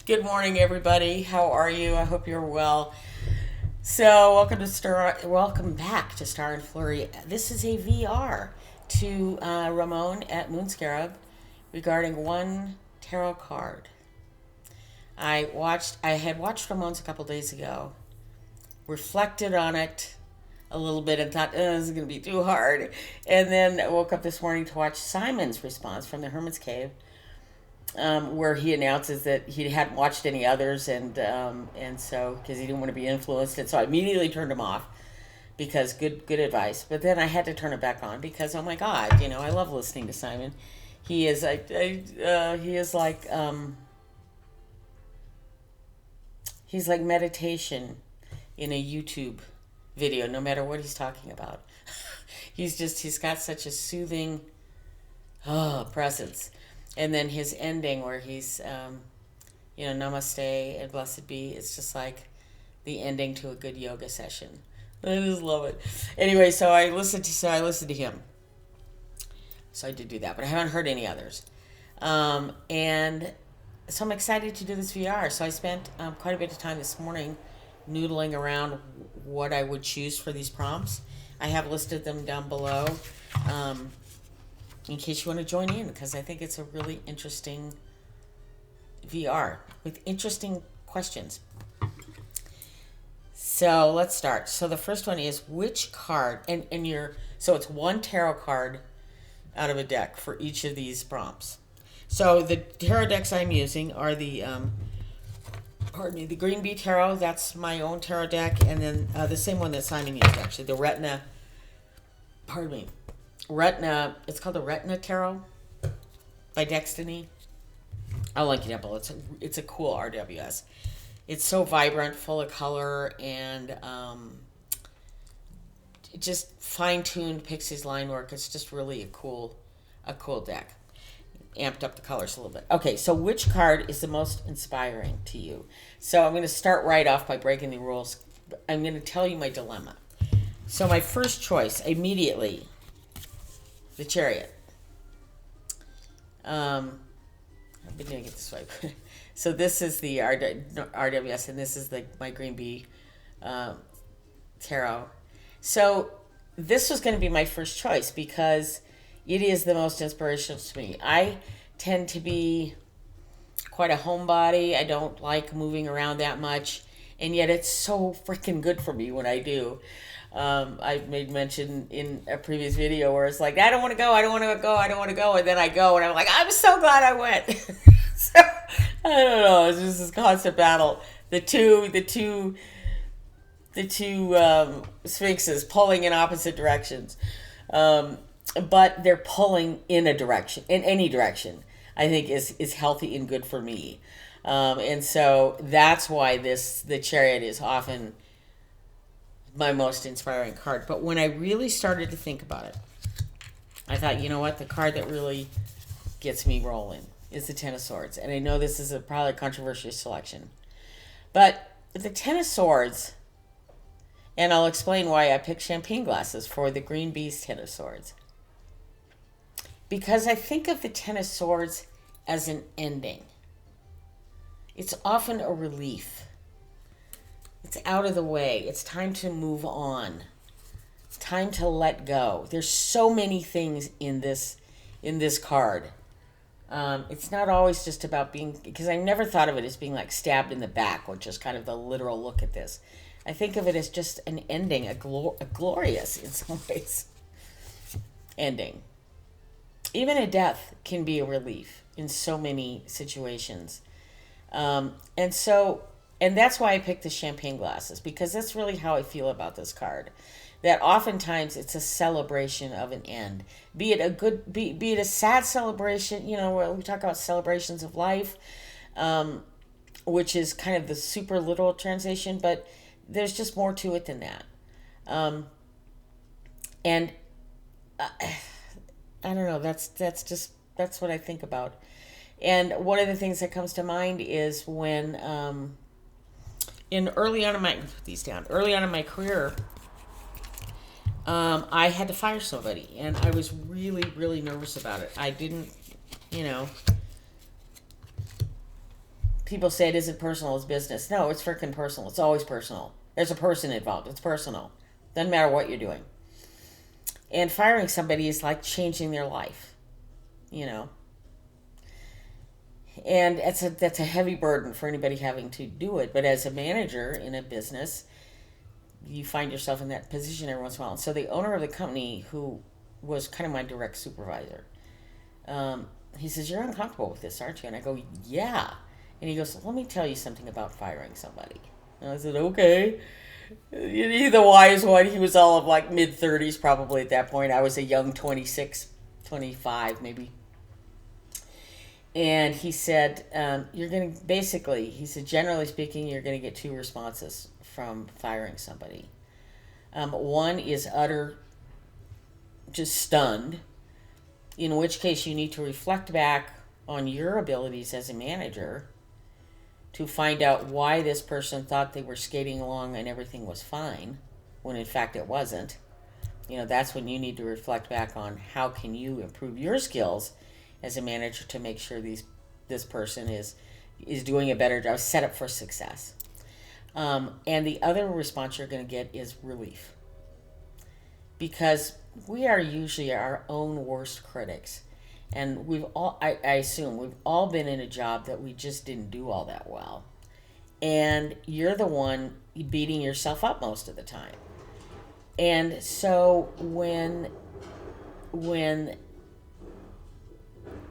Good morning, everybody. How are you? I hope you're well. So, welcome back to Star and Flurry. This is a VR to Ramon at Moon Scarab regarding one tarot card. I had watched Ramon's a couple days ago, reflected on it a little bit, and thought, this is going to be too hard. And then I woke up this morning to watch Simon's response from the Hermit's Cave, where he announces that he hadn't watched any others, and so because he didn't want to be influenced, and so I immediately turned him off because good advice. But then I had to turn it back on because oh my God, I love listening to Simon. He is he is like he's like meditation in a YouTube video, no matter what he's talking about. He's got such a soothing presence. And then his ending where he's, namaste and blessed be, it's just like the ending to a good yoga session. I just love it. Anyway, so I listened to him. So I did do that, but I haven't heard any others. And so I'm excited to do this VR. So I spent quite a bit of time this morning noodling around what I would choose for these prompts. I have listed them down below. In case you want to join in, because I think it's a really interesting VR with interesting questions. So let's start. So the first one is which card, so it's one tarot card out of a deck for each of these prompts. So the tarot decks I'm using are the Green Bee Tarot. That's my own tarot deck, and then the same one that Simon used, actually, the Retina. Retina, it's called the Retina Tarot by Destiny. I'll link it up below. It's a cool RWS. It's so vibrant, full of color, and just fine-tuned Pixie's line work. It's just really a cool deck. Amped up the colors a little bit. Okay, so which card is the most inspiring to you? So I'm going to start right off by breaking the rules. I'm going to tell you my dilemma. So my first choice, immediately, the Chariot. I've been doing it this way. So this is the RWS, and this is my Green Bee Tarot. So this was going to be my first choice because it is the most inspirational to me. I tend to be quite a homebody. I don't like moving around that much, and yet it's so freaking good for me when I do. I made mention in a previous video where it's like, I don't want to go, and then I go, and I'm like, I'm so glad I went. So, I don't know, it's just this constant battle. The two sphinxes pulling in opposite directions. But they're pulling in any direction, I think is healthy and good for me. And so that's why the Chariot is often my most inspiring card. But when I really started to think about it, I thought, you know what, the card that really gets me rolling is the Ten of Swords. And I know this is probably a controversial selection, but the Ten of Swords, and I'll explain why I picked champagne glasses for the Green Bee's Ten of Swords, because I think of the Ten of Swords as an ending. It's often a relief. It's out of the way. It's time to move on. It's time to let go. There's so many things in this card. It's not always just about because I never thought of it as being like stabbed in the back, which is kind of the literal look at this. I think of it as just an ending, a glorious, in some ways, ending. Even a death can be a relief in so many situations. And that's why I picked the champagne glasses, because that's really how I feel about this card. That oftentimes it's a celebration of an end. Be it a sad celebration, where we talk about celebrations of life, which is kind of the super literal translation, but there's just more to it than that. And I don't know, that's what I think about. And one of the things that comes to mind is when early on in my career, I had to fire somebody, and I was really, really nervous about it. I didn't, people say it isn't personal, it's business. No, it's freaking personal. It's always personal. There's a person involved. It's personal. Doesn't matter what you're doing. And firing somebody is like changing their life, you know. And that's a heavy burden for anybody having to do it. But as a manager in a business, you find yourself in that position every once in a while. And so the owner of the company, who was kind of my direct supervisor, he says, "You're uncomfortable with this, aren't you?" And I go, "Yeah." And he goes, "Let me tell you something about firing somebody." And I said, "Okay." He's the wise one. He was all of like mid-30s probably at that point. I was a young 26, 25 maybe. And he said, you're going to, basically, he said, generally speaking, you're going to get two responses from firing somebody. One is utter, just stunned, in which case you need to reflect back on your abilities as a manager to find out why this person thought they were skating along and everything was fine, when in fact it wasn't. You know, that's when you need to reflect back on how can you improve your skills as a manager to make sure this person is doing a better job, set up for success. And the other response you're going to get is relief. Because we are usually our own worst critics. And we've all, I assume, we've all been in a job that we just didn't do all that well. And you're the one beating yourself up most of the time. And so when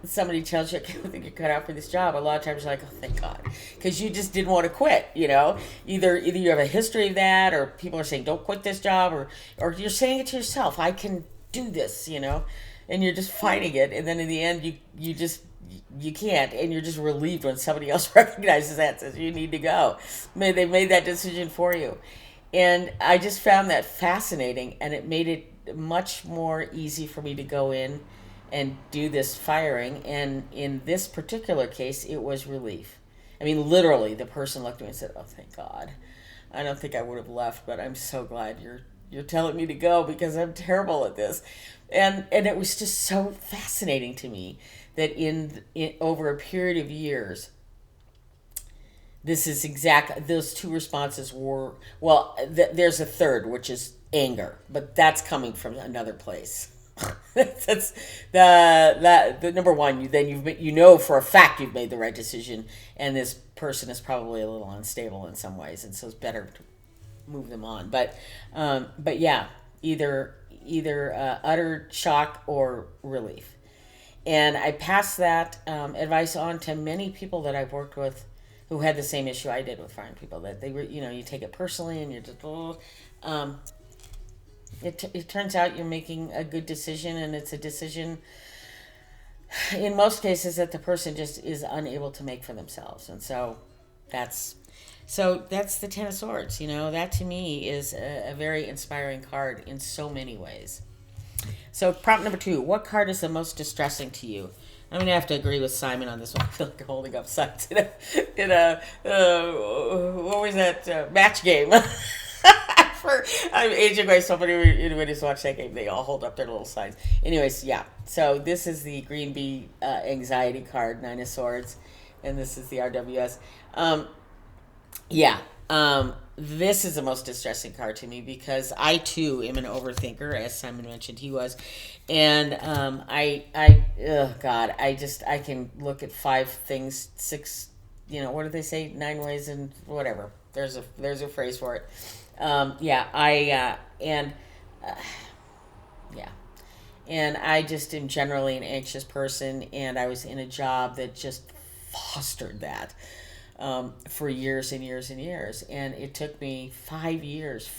somebody tells you, "I don't think you're cut out for this job," a lot of times you're like, "Oh, thank God," because you just didn't want to quit. You know, either you have a history of that, or people are saying, "Don't quit this job," or you're saying it to yourself, "I can do this," you know, and you're just fighting it, and then in the end, you can't, and you're just relieved when somebody else recognizes that, says you need to go. They made that decision for you, and I just found that fascinating, and it made it much more easy for me to go in and do this firing. And in this particular case, it was relief. I mean, literally, the person looked at me and said, "Oh, thank God. I don't think I would have left, but I'm so glad you're telling me to go, because I'm terrible at this." And it was just so fascinating to me that in over a period of years, this is those two responses were, well, there's a third, which is anger, but that's coming from another place. That's the number one. You know for a fact you've made the right decision, and this person is probably a little unstable in some ways, and so it's better to move them on. But yeah, either utter shock or relief. And I passed that advice on to many people that I've worked with who had the same issue I did with firing people. That they were, you take it personally, and you're just. It turns out you're making a good decision, and it's a decision in most cases that the person just is unable to make for themselves. And so that's the Ten of Swords. That to me is a very inspiring card in so many ways. So prompt number 2, what card is the most distressing to you? I'm going to have to agree with Simon on this one. I feel like holding up signs in a what was that, match game. I'm aging myself, but anybody who's watched that game, they all hold up their little signs. Anyways, yeah. So this is the Green Bee anxiety card, 9 of Swords, and this is the RWS. This is the most distressing card to me, because I too am an overthinker, as Simon mentioned he was, and I can look at 5 things, 6. What do they say? 9 ways and whatever. There's a phrase for it. And I just am generally an anxious person, and I was in a job that just fostered that for years and years and years. And it took me 5 years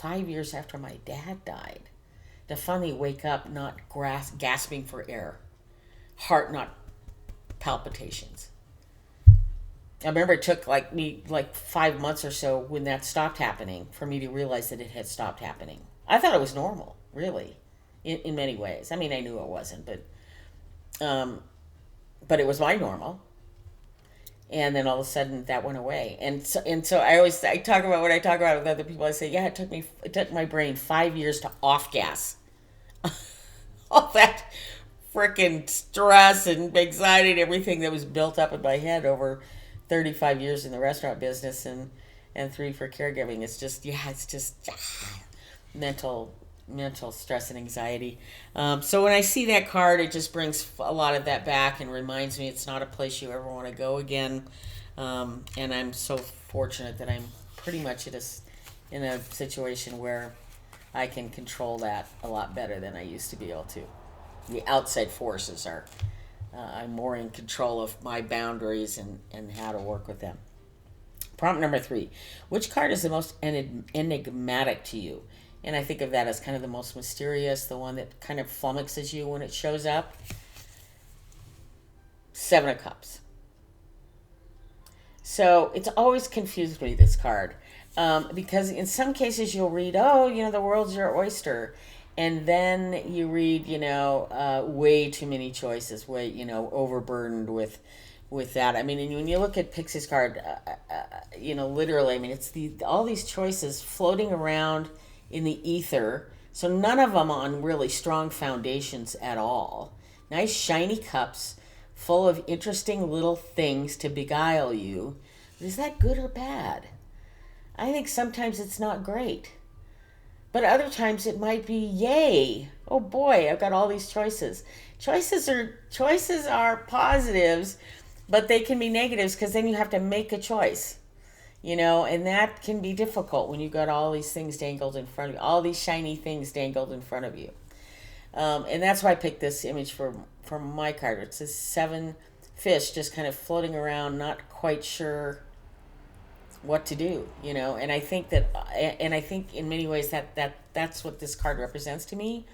after my dad died, to finally wake up not gasping for air, heart not palpitations. I remember it took me 5 months or so when that stopped happening for me to realize that it had stopped happening. I thought it was normal, really, in many ways. I mean, I knew it wasn't, but it was my normal. And then all of a sudden that went away. And so I talk about, when I talk about it with other people, I say, yeah, it took my brain 5 years to off gas. All that freaking stress and anxiety and everything that was built up in my head over 35 years in the restaurant business and 3 for caregiving. It's just, mental stress and anxiety. So when I see that card, it just brings a lot of that back and reminds me it's not a place you ever want to go again. And I'm so fortunate that I'm pretty much in a situation where I can control that a lot better than I used to be able to. The outside forces are, I'm more in control of my boundaries and how to work with them. Prompt number 3. Which card is the most enigmatic to you? And I think of that as kind of the most mysterious, the one that kind of flummoxes you when it shows up. 7 of Cups. So it's always confused me, this card. Because in some cases you'll read, the world's your oyster. And then you read, way too many choices, overburdened with that. I mean, and when you look at Pixie's card, literally, I mean, it's all these choices floating around in the ether. So none of them on really strong foundations at all. Nice shiny cups full of interesting little things to beguile you. Is that good or bad? I think sometimes it's not great. But other times it might be, yay. Oh boy, I've got all these choices. Choices are positives, but they can be negatives because then you have to make a choice. And that can be difficult when you've got all these things dangled in front of you, all these shiny things dangled in front of you. And that's why I picked this image for my card. It says 7 fish just kind of floating around, not quite sure what to do, and I think in many ways that's what this card represents to me.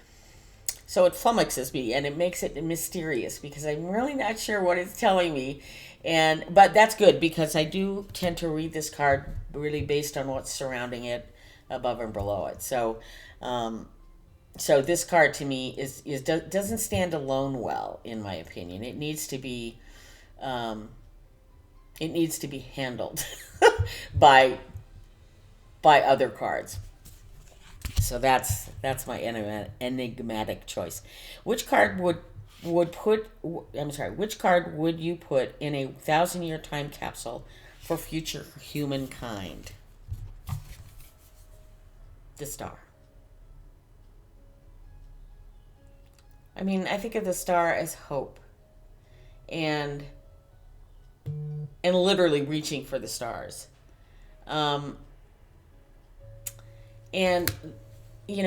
So it flummoxes me and it makes it mysterious because I'm really not sure what it's telling me. But that's good because I do tend to read this card really based on what's surrounding it, above and below it. So this card to me doesn't stand alone well, in my opinion. It needs to be handled by other cards. So that's my enigmatic choice. Which card would you put in a 1,000-year time capsule for future humankind? The Star. I mean, I think of the Star as hope and literally reaching for the stars.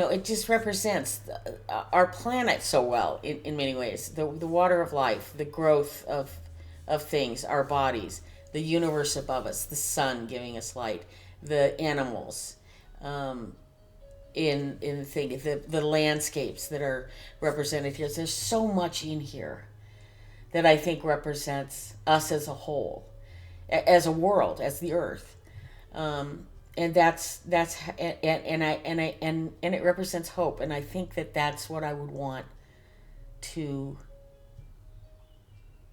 It just represents our planet so well in many ways. The water of life, the growth of things, our bodies, the universe above us, the sun giving us light, the animals, the landscapes that are represented here. There's so much in here that I think represents us as a whole, as a world, as the earth. And it represents hope, and I think that's what I would want to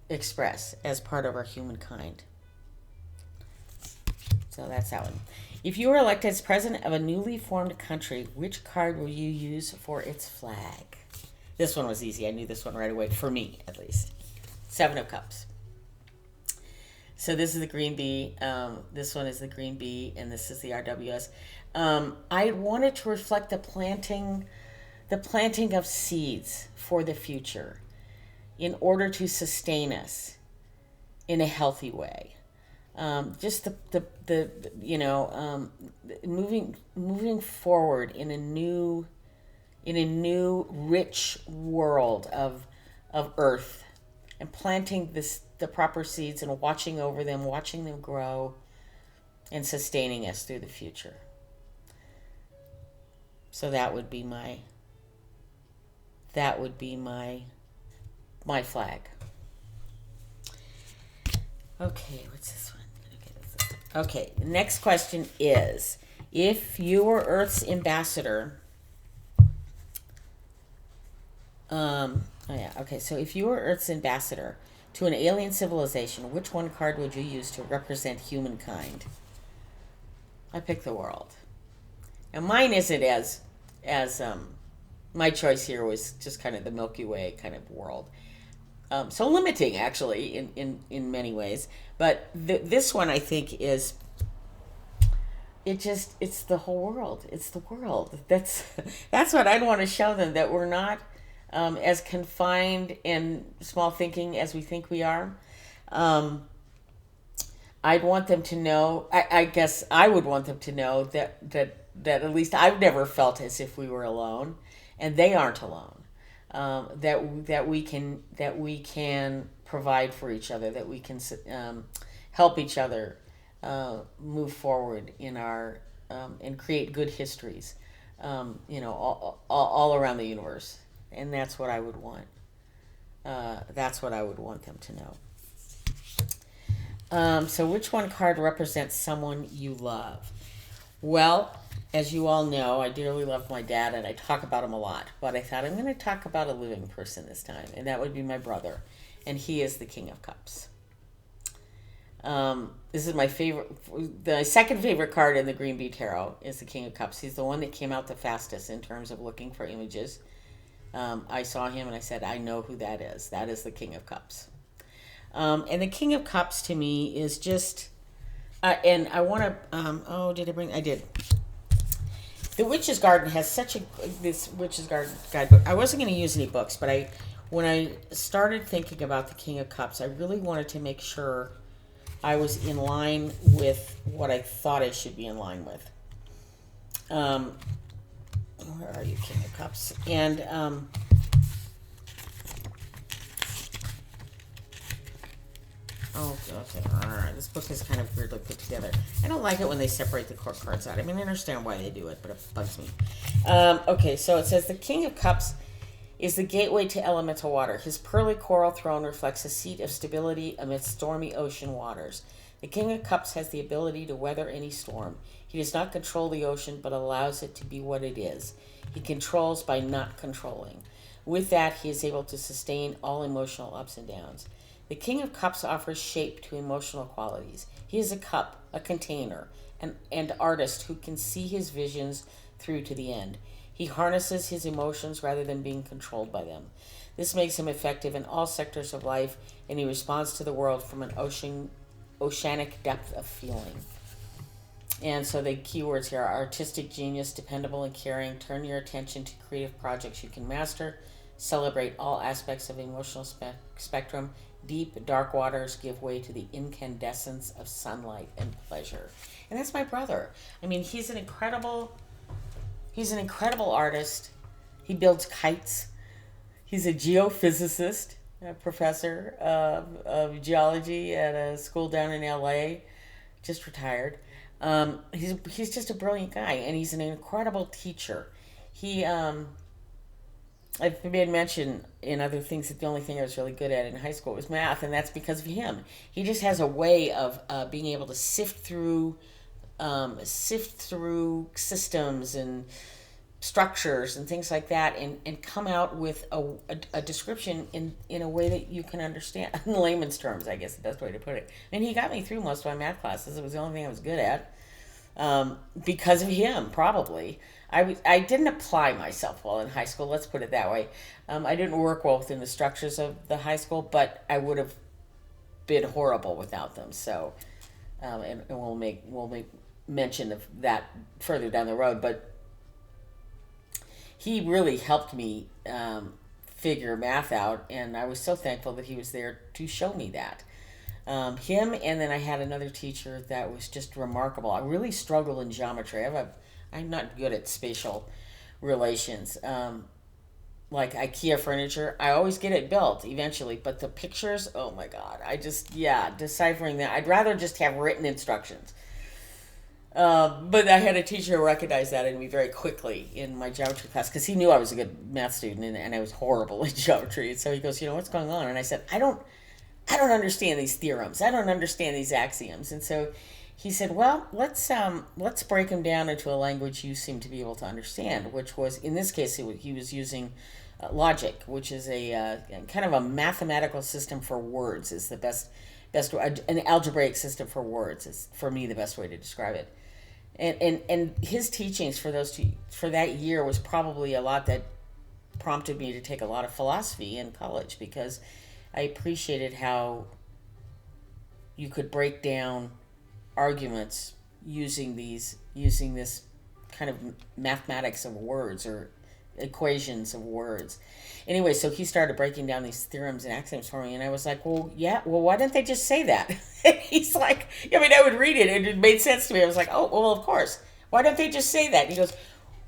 express as part of our humankind. So that's that one. If you were elected as president of a newly formed country, which card will you use for its flag? This one was easy. I knew this one right away, for me at least. 7 of Cups. So this is the green bee. This one is the green bee, and this is the RWS. I wanted to reflect the planting of seeds for the future, in order to sustain us in a healthy way. Just moving forward in a new rich world of earth, and planting the proper seeds and watching over them, watching them grow, and sustaining us through the future. So that would be my flag. Okay, what's this one? Okay, the next question is, if you were Earth's ambassador, so if you were Earth's ambassador to an alien civilization, which one card would you use to represent humankind? I picked the world. And mine isn't as my choice here was just kind of the Milky Way kind of world. so limiting actually in many ways. But this one I think is it's the whole world. It's the world. That's what I'd want to show them, that we're not as confined and small thinking as we think we are. I'd want them to know. I guess I would want them to know that at least I've never felt as if we were alone, and they aren't alone. That we can provide for each other. That we can help each other move forward in our and create good histories. All around the universe, and that's what I would want. That's what I would want them to know. So which one card represents someone you love? Well, as you all know, I dearly love my dad, and I talk about him a lot. But I thought I'm going to talk about a living person this time, and that would be my brother. And he is the King of Cups. This is my favorite. The second favorite card in the Green Bee Tarot is the King of Cups. He's the one that came out the fastest in terms of looking for images. I saw him and I said, I know who that is. That is the King of Cups. And the King of Cups to me is just, and I want to, did I bring, I did. The Witch's Garden has this Witch's Garden guidebook. I wasn't going to use any books, but when I started thinking about the King of Cups, I really wanted to make sure I was in line with what I thought I should be in line with. Where are you, King of Cups? And, okay. All right. This book is kind of weirdly put together. I don't like it when they separate the court cards out. I mean, I understand why they do it, but it bugs me. Okay, so it says the King of Cups is the gateway to elemental water. His pearly coral throne reflects a seat of stability amidst stormy ocean waters. The King of Cups has the ability to weather any storm. He does not control the ocean, but allows it to be what it is. He controls by not controlling. With that, he is able to sustain all emotional ups and downs. The King of Cups offers shape to emotional qualities. He is a cup, a container, and artist who can see his visions through to the end. He harnesses his emotions rather than being controlled by them. This makes him effective in all sectors of life, and he responds to the world from an oceanic depth of feeling. And so the keywords here are artistic genius, dependable and caring. Turn your attention to creative projects you can master. Celebrate all aspects of the emotional spectrum. Deep, dark waters give way to the incandescence of sunlight and pleasure. And that's my brother. I mean, he's an incredible artist. He builds kites. He's a geophysicist, a professor of geology at a school down in LA, just retired. He's just a brilliant guy, and he's an incredible teacher. I've made mention in other things that the only thing I was really good at in high school was math, and that's because of him. He just has a way of being able to sift through systems and structures and things like that, and come out with a description in a way that you can understand, in layman's terms, I guess the best way to put it. And he got me through most of my math classes. It was the only thing I was good at, because of him, probably. I didn't apply myself well in high school, let's put it that way. I didn't work well within the structures of the high school, but I would have been horrible without them. So, and we'll make mention of that further down the road. But he really helped me figure math out, and I was so thankful that he was there to show me that. Him, and then I had another teacher that was just remarkable. I really struggle in geometry. I'm not good at spatial relations. Like IKEA furniture, I always get it built eventually, but the pictures, oh my God, deciphering that. I'd rather just have written instructions. But I had a teacher who recognized that in me very quickly in my geometry class, because he knew I was a good math student, and I was horrible in geometry. And so he goes, what's going on? And I said, I don't understand these theorems. I don't understand these axioms. And so he said, well, let's break them down into a language you seem to be able to understand, which was, in this case, he was using logic, which is a kind of a mathematical system for words, is the best an algebraic system for words is, for me, the best way to describe it. And his teachings for that year was probably a lot that prompted me to take a lot of philosophy in college, because I appreciated how you could break down arguments using this kind of mathematics of words or equations of words. Anyway, so he started breaking down these theorems and axioms for me, and I was like, well, yeah, well, why didn't they just say that? And he's like, I mean, I would read it, and it made sense to me. I was like, oh, well, of course. Why don't they just say that? And he goes,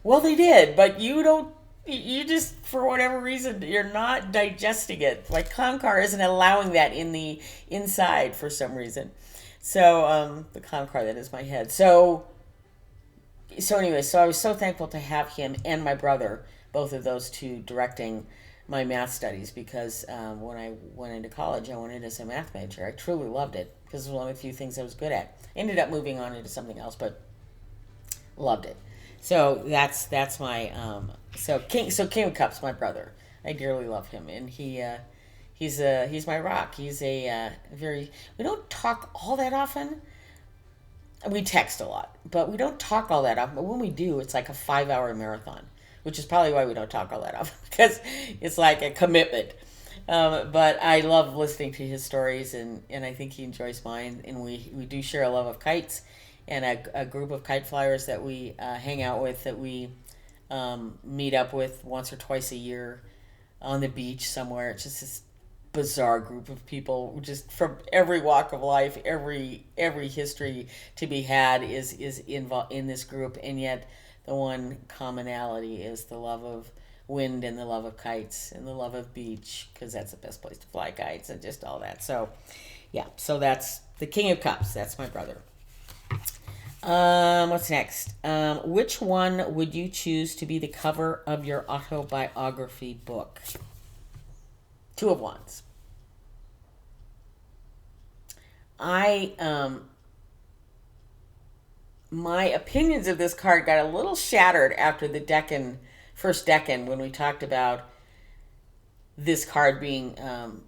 well, they did, but you don't. You just, for whatever reason, you're not digesting it. Like Concar isn't allowing that in the inside for some reason. So the Concar, that is my head. So anyway, so I was so thankful to have him and my brother, both of those two, directing my math studies because when I went into college, I went in as a math major. I truly loved it because it was one of the few things I was good at. Ended up moving on into something else, but loved it. So that's my King of Cups, my brother. I dearly love him, and he's my rock. He's a very, we don't talk all that often. We text a lot, but we don't talk all that often. But when we do, it's like a 5-hour marathon, which is probably why we don't talk all that often because it's like a commitment. But I love listening to his stories, and I think he enjoys mine. And we do share a love of kites and a group of kite flyers that we hang out with, that we meet up with once or twice a year on the beach somewhere. It's just this bizarre group of people, just from every walk of life, every history to be had is involved in this group, and yet the one commonality is the love of wind and the love of kites and the love of beach, because that's the best place to fly kites and just all that. So yeah, so that's the King of Cups. That's my brother. What's next? Which one would you choose to be the cover of your autobiography book? Two of Wands. My opinions of this card got a little shattered after the first decan, when we talked about this card being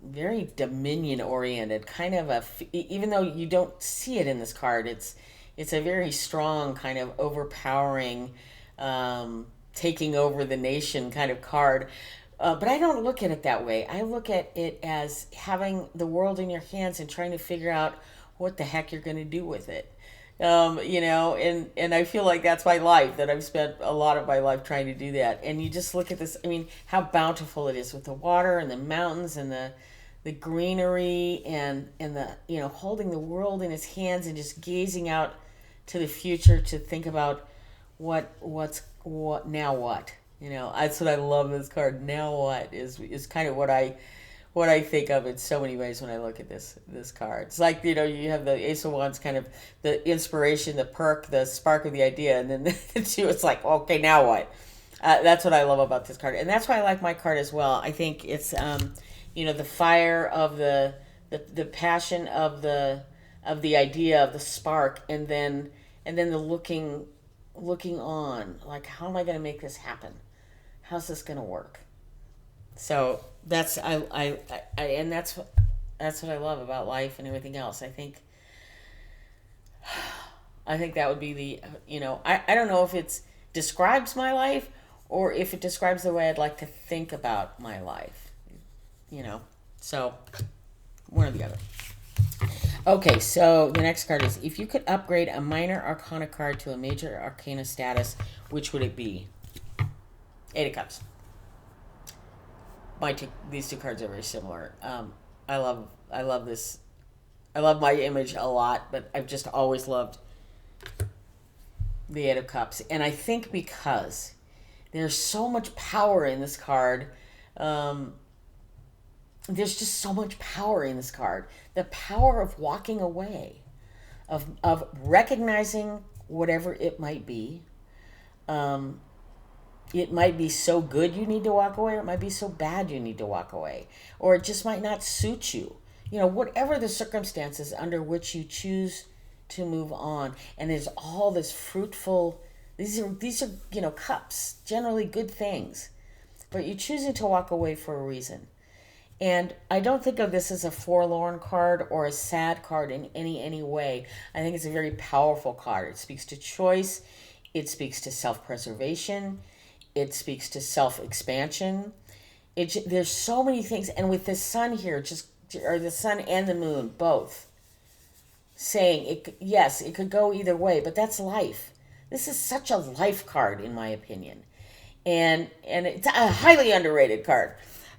very dominion oriented, kind of even though you don't see it in this card, it's a very strong kind of overpowering, taking over the nation kind of card. But I don't look at it that way. I look at it as having the world in your hands and trying to figure out what the heck you're going to do with it. And I feel like that's my life, that I've spent a lot of my life trying to do that. And you just look at this, I mean, how bountiful it is with the water and the mountains and the greenery and the, holding the world in his hands and just gazing out to the future to think about what now what. That's what I love this card. Now what is kind of what I think of in so many ways when I look at this card. It's like, you have the Ace of Wands, kind of the inspiration, the perk, the spark of the idea, and then the two, it's like, okay, now what? That's what I love about this card, and that's why I like my card as well. I think it's the fire of the passion of the idea, of the spark, and then the looking on, like, how am I going to make this happen? How's this going to work? So that's and that's what I love about life and everything else. I think that would be the I don't know if it describes my life or if it describes the way I'd like to think about my life. So one or the other. Okay, so the next card is, if you could upgrade a minor arcana card to a major arcana status, which would it be? Eight of Cups. These two cards are very similar. I love this. I love my image a lot, but I've just always loved the Eight of Cups, and I think because there's so much power in this card. There's just so much power in this card. The power of walking away, of recognizing whatever it might be. It might be so good you need to walk away, or it might be so bad you need to walk away, or it just might not suit you. Whatever the circumstances under which you choose to move on. And there's all this fruitful, these are cups, generally good things, but you're choosing to walk away for a reason. And I don't think of this as a forlorn card or a sad card in any way. I think it's a very powerful card. It speaks to choice. It speaks to self-preservation. It speaks to self-expansion. There's so many things, and with the sun here, or the sun and the moon both saying yes, it could go either way, but that's life. This is such a life card, in my opinion, and it's a highly underrated card.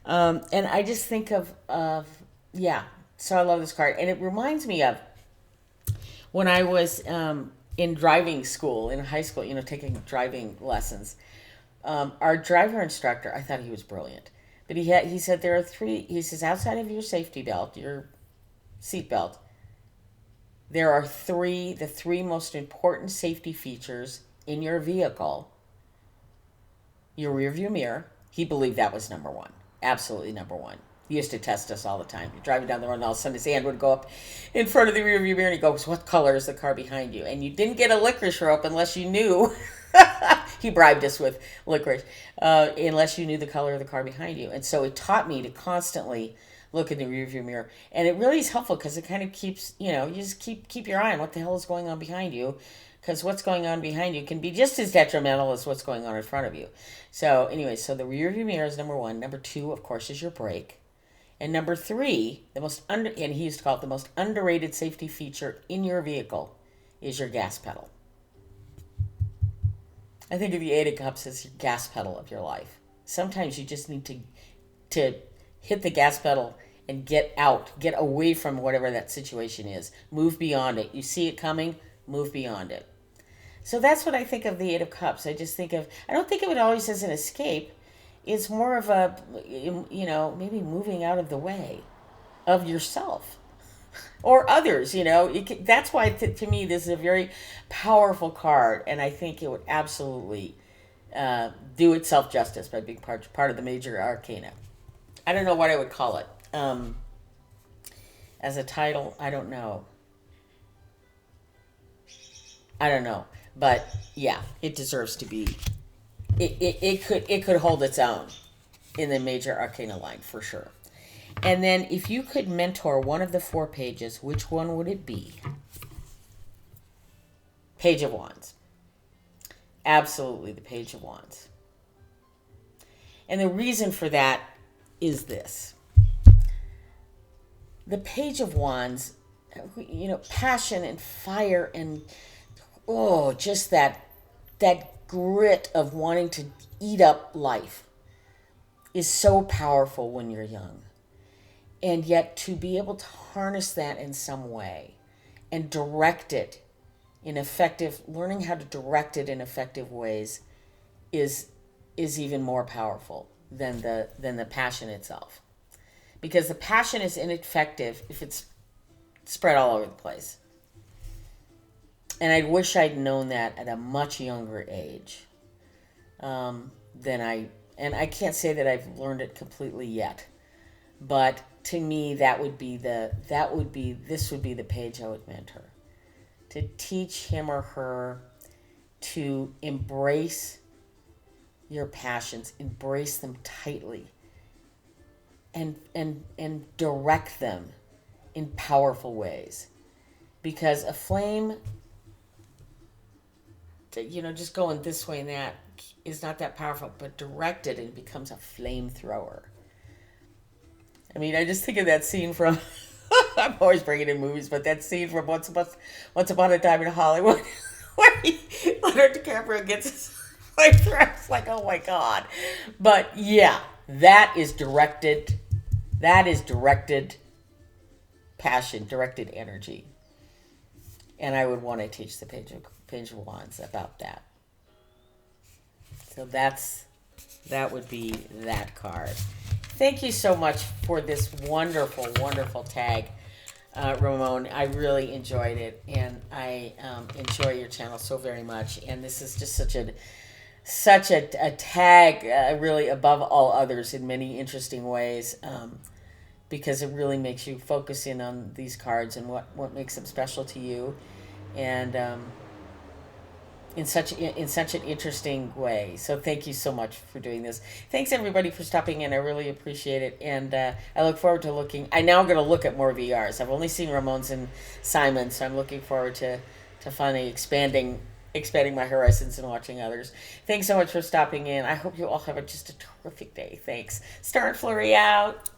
And I just think of yeah. So I love this card, and it reminds me of when I was in driving school in high school. Taking driving lessons. Our driver instructor, I thought he was brilliant, but he said there are three. He says outside of your safety belt, your seat belt, there are the three most important safety features in your vehicle. Your rear view mirror. He believed that was number one. Absolutely number one. He used to test us all the time. You're driving down the road and all of a sudden his hand would go up in front of the rear view mirror and he goes, what color is the car behind you? And you didn't get a licorice rope unless you knew. He bribed us with licorice. Unless you knew the color of the car behind you. And so it taught me to constantly look in the rear view mirror. And it really is helpful because it kind of keeps, you just keep your eye on what the hell is going on behind you. Because what's going on behind you can be just as detrimental as what's going on in front of you. So anyway, so the rear view mirror is number one. Number two, of course, is your brake. And number three, and he used to call it the most underrated safety feature in your vehicle, is your gas pedal. I think of the Eight of Cups as your gas pedal of your life. Sometimes you just need to hit the gas pedal and get away from whatever that situation is. Move beyond it. You see it coming, move beyond it. So that's what I think of the Eight of Cups. I don't think of it always as an escape. It's more of a, maybe moving out of the way of yourself or others, That's why, to me, this is a very powerful card, and I think it would absolutely do itself justice by being part of the major arcana. I don't know what I would call it. As a title, I don't know. But yeah, it deserves to be. It could hold its own in the major arcana line for sure. And then if you could mentor one of the 4 pages, which one would it be? Page of Wands. Absolutely the Page of Wands. And the reason for that is this. The Page of Wands, passion and fire and just that grit of wanting to eat up life is so powerful when you're young. And yet to be able to harness that in some way and direct it learning how to direct it in effective ways is even more powerful than the passion itself. Because the passion is ineffective if it's spread all over the place. And I wish I'd known that at a much younger age and I can't say that I've learned it completely yet, but to me this would be the page I would mentor, to teach him or her to embrace your passions, embrace them tightly, and direct them in powerful ways, because a flame, just going this way and that is not that powerful, but directed and it becomes a flamethrower. I mean, I just think of that scene from, I'm always bringing in movies, but that scene from Once Upon a Time in Hollywood, where Leonardo DiCaprio gets his flamethrower. It's like, oh my God. But yeah, that is directed passion, directed energy. And I would want to teach the Page of Wands about that. So that would be that card. Thank you so much for this wonderful, wonderful tag, Ramon. I really enjoyed it, and I enjoy your channel so very much. And this is just such a tag, really above all others in many interesting ways, because it really makes you focus in on these cards and what makes them special to you, and in such an interesting way. So thank you so much for doing this. Thanks everybody for stopping in. I really appreciate it, and I look forward to looking. I now going to look at more VRs. I've only seen Ramon's and Simon's, so I'm looking forward to finally expanding expanding my horizons and watching others. Thanks so much for stopping in. I hope you all have just a terrific day. Thanks. Star and Flurry out.